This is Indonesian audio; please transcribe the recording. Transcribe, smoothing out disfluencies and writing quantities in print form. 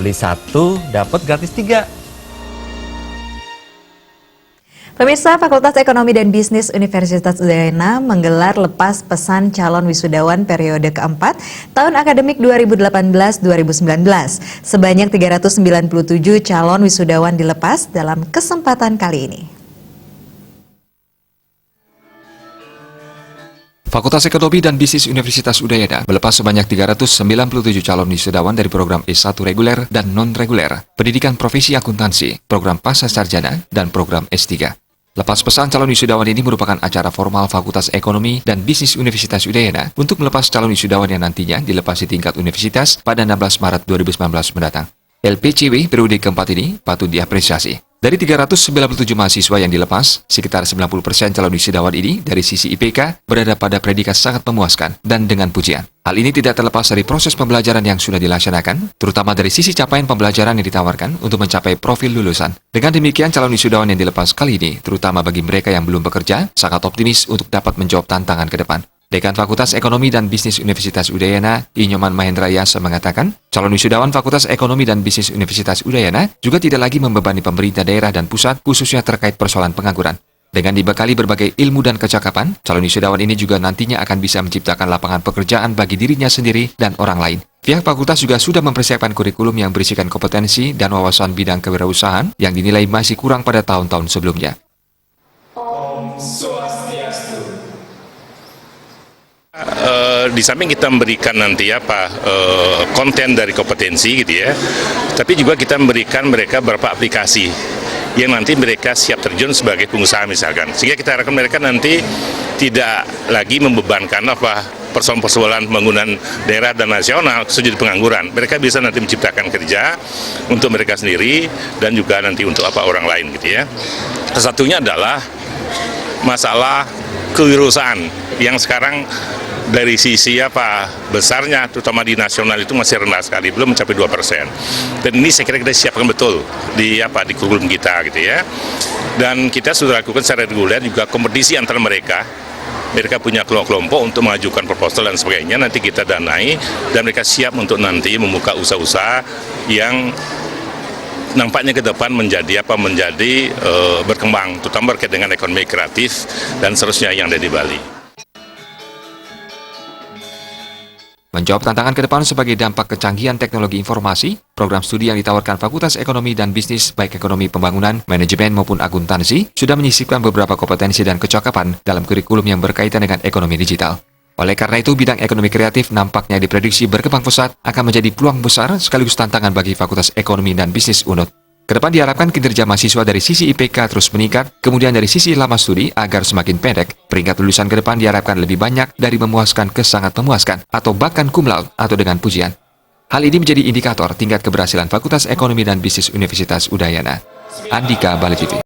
beli satu dapat gratis 3. Pemirsa, Fakultas Ekonomi dan Bisnis Universitas Udayana menggelar lepas pesan calon wisudawan periode keempat tahun akademik 2018-2019. Sebanyak 397 calon wisudawan dilepas dalam kesempatan kali ini. Fakultas Ekonomi dan Bisnis Universitas Udayana melepas sebanyak 397 calon wisudawan dari program S1 reguler dan non-reguler, pendidikan profesi akuntansi, program pascasarjana, dan program S3. Lepas pesan calon wisudawan ini merupakan acara formal Fakultas Ekonomi dan Bisnis Universitas Udayana untuk melepas calon wisudawan yang nantinya dilepas di tingkat universitas pada 16 Maret 2019 mendatang. LPCW periode keempat ini patut diapresiasi. Dari 397 mahasiswa yang dilepas, sekitar 90% calon wisudawan ini dari sisi IPK berada pada predikat sangat memuaskan dan dengan pujian. Hal ini tidak terlepas dari proses pembelajaran yang sudah dilaksanakan, terutama dari sisi capaian pembelajaran yang ditawarkan untuk mencapai profil lulusan. Dengan demikian, calon wisudawan yang dilepas kali ini, terutama bagi mereka yang belum bekerja, sangat optimis untuk dapat menjawab tantangan ke depan. Dekan Fakultas Ekonomi dan Bisnis Universitas Udayana, Inyoman Mahendra Yasa mengatakan, calon wisudawan Fakultas Ekonomi dan Bisnis Universitas Udayana juga tidak lagi membebani pemerintah daerah dan pusat, khususnya terkait persoalan pengangguran. Dengan dibekali berbagai ilmu dan kecakapan, calon wisudawan ini juga nantinya akan bisa menciptakan lapangan pekerjaan bagi dirinya sendiri dan orang lain. Pihak fakultas juga sudah mempersiapkan kurikulum yang berisikan kompetensi dan wawasan bidang kewirausahaan yang dinilai masih kurang pada tahun-tahun sebelumnya. Di samping kita memberikan nanti konten dari kompetensi gitu ya, tapi juga kita memberikan mereka beberapa aplikasi yang nanti mereka siap terjun sebagai pengusaha misalkan, sehingga kita harapkan mereka nanti tidak lagi membebankan persoalan-persoalan pembangunan daerah dan nasional khususnya di pengangguran. Mereka bisa nanti menciptakan kerja untuk mereka sendiri dan juga nanti untuk orang lain gitu ya. Salah satunya adalah masalah kewirausahaan yang sekarang dari sisi besarnya, terutama di nasional itu masih rendah sekali, belum mencapai 2%. Dan ini saya kira kita siapkan betul di kurikulum kita gitu ya. Dan kita sudah lakukan secara reguler juga kompetisi antara mereka. Mereka punya kelompok-kelompok untuk mengajukan proposal dan sebagainya, nanti kita danai dan mereka siap untuk nanti membuka usaha-usaha yang nampaknya ke depan menjadi berkembang, terutama berkait dengan ekonomi kreatif dan seterusnya yang ada di Bali. Menjawab tantangan ke depan sebagai dampak kecanggihan teknologi informasi, program studi yang ditawarkan Fakultas Ekonomi dan Bisnis, baik ekonomi pembangunan, manajemen maupun akuntansi, sudah menyisipkan beberapa kompetensi dan kecakapan dalam kurikulum yang berkaitan dengan ekonomi digital. Oleh karena itu, bidang ekonomi kreatif nampaknya diprediksi berkembang pesat akan menjadi peluang besar sekaligus tantangan bagi Fakultas Ekonomi dan Bisnis UNUD. Kedepan diharapkan kinerja mahasiswa dari sisi IPK terus meningkat, kemudian dari sisi lama studi agar semakin pendek. Peringkat lulusan ke depan diharapkan lebih banyak dari memuaskan ke sangat memuaskan, atau bahkan cum laude atau dengan pujian. Hal ini menjadi indikator tingkat keberhasilan Fakultas Ekonomi dan Bisnis Universitas Udayana. Andika, Bali TV.